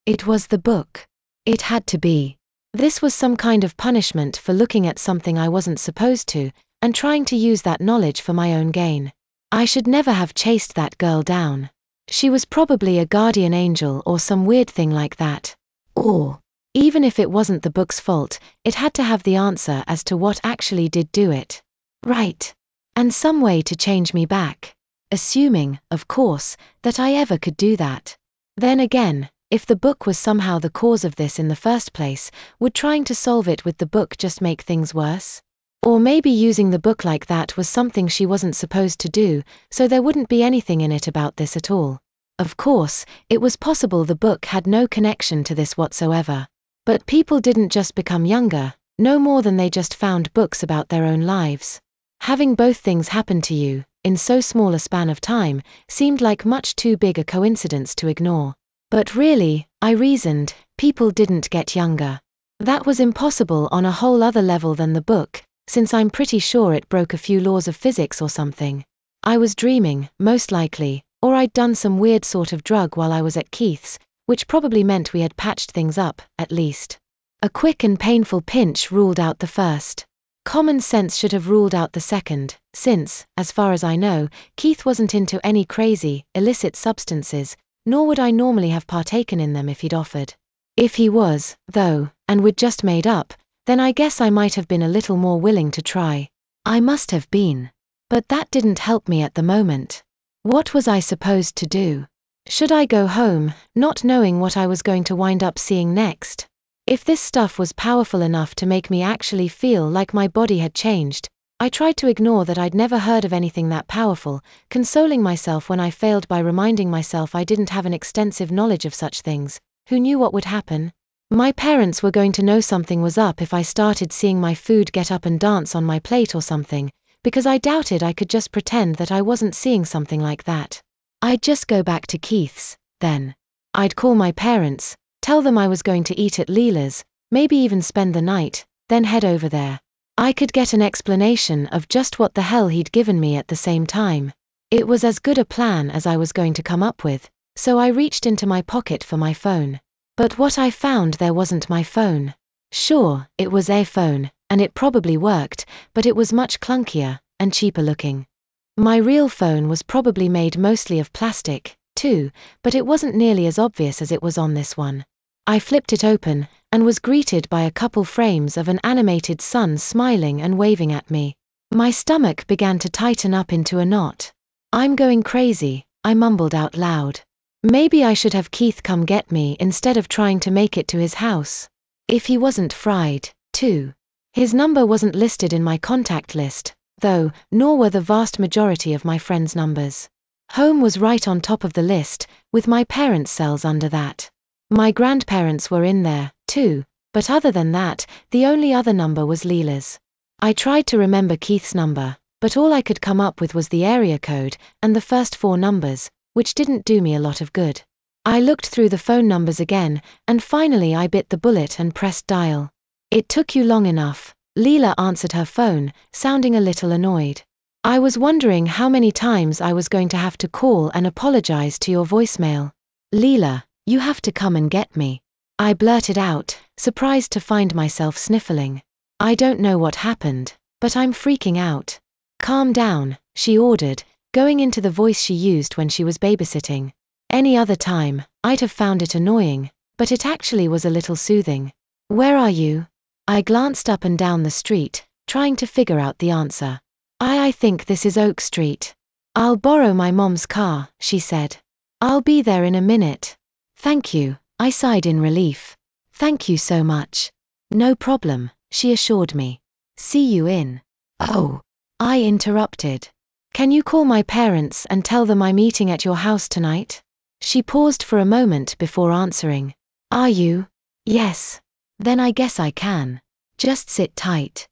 It was the book. It had to be. This was some kind of punishment for looking at something I wasn't supposed to, and trying to use that knowledge for my own gain. I should never have chased that girl down. She was probably a guardian angel or some weird thing like that. Or, even if it wasn't the book's fault, it had to have the answer as to what actually did do it. Right. And some way to change me back. Assuming, of course, that I ever could do that. Then again, if the book was somehow the cause of this in the first place, would trying to solve it with the book just make things worse? Or maybe using the book like that was something she wasn't supposed to do, so there wouldn't be anything in it about this at all. Of course, it was possible the book had no connection to this whatsoever. But people didn't just become younger, no more than they just found books about their own lives. Having both things happen to you, in so small a span of time, seemed like much too big a coincidence to ignore. But really, I reasoned, people didn't get younger. That was impossible on a whole other level than the book, since I'm pretty sure it broke a few laws of physics or something. I was dreaming, most likely, or I'd done some weird sort of drug while I was at Keith's, which probably meant we had patched things up, at least. A quick and painful pinch ruled out the first. Common sense should have ruled out the second, since, as far as I know, Keith wasn't into any crazy, illicit substances, nor would I normally have partaken in them if he'd offered. If he was, though, and we'd just made up, then I guess I might have been a little more willing to try. I must have been. But that didn't help me at the moment. What was I supposed to do? Should I go home, not knowing what I was going to wind up seeing next? If this stuff was powerful enough to make me actually feel like my body had changed, I tried to ignore that I'd never heard of anything that powerful, consoling myself when I failed by reminding myself I didn't have an extensive knowledge of such things. Who knew what would happen? My parents were going to know something was up if I started seeing my food get up and dance on my plate or something, because I doubted I could just pretend that I wasn't seeing something like that. I'd just go back to Keith's, then. I'd call my parents, tell them I was going to eat at Leela's, maybe even spend the night, then head over there. I could get an explanation of just what the hell he'd given me at the same time. It was as good a plan as I was going to come up with, so I reached into my pocket for my phone. But what I found there wasn't my phone. Sure, it was a phone, and it probably worked, but it was much clunkier, and cheaper looking. My real phone was probably made mostly of plastic, too, but it wasn't nearly as obvious as it was on this one. I flipped it open, and was greeted by a couple frames of an animated sun smiling and waving at me. My stomach began to tighten up into a knot. I'm going crazy, I mumbled out loud. Maybe I should have Keith come get me instead of trying to make it to his house. If he wasn't fried, too. His number wasn't listed in my contact list, though, nor were the vast majority of my friends' numbers. Home was right on top of the list, with my parents' cells under that. My grandparents were in there, too, but other than that, the only other number was Leela's. I tried to remember Keith's number, but all I could come up with was the area code and the first 4 numbers, which didn't do me a lot of good. I looked through the phone numbers again, and finally I bit the bullet and pressed dial. It took you long enough. Leela answered her phone, sounding a little annoyed. I was wondering how many times I was going to have to call and apologize to your voicemail. Leela, you have to come and get me. I blurted out, surprised to find myself sniffling. I don't know what happened, but I'm freaking out. Calm down, she ordered, going into the voice she used when she was babysitting. Any other time, I'd have found it annoying, but it actually was a little soothing. Where are you? I glanced up and down the street, trying to figure out the answer. I think this is Oak Street. I'll borrow my mom's car, she said. I'll be there in a minute. Thank you, I sighed in relief. Thank you so much. No problem, she assured me. See you in. Oh, I interrupted. Can you call my parents and tell them I'm eating at your house tonight? She paused for a moment before answering. Are you? Yes. Then I guess I can. Just sit tight.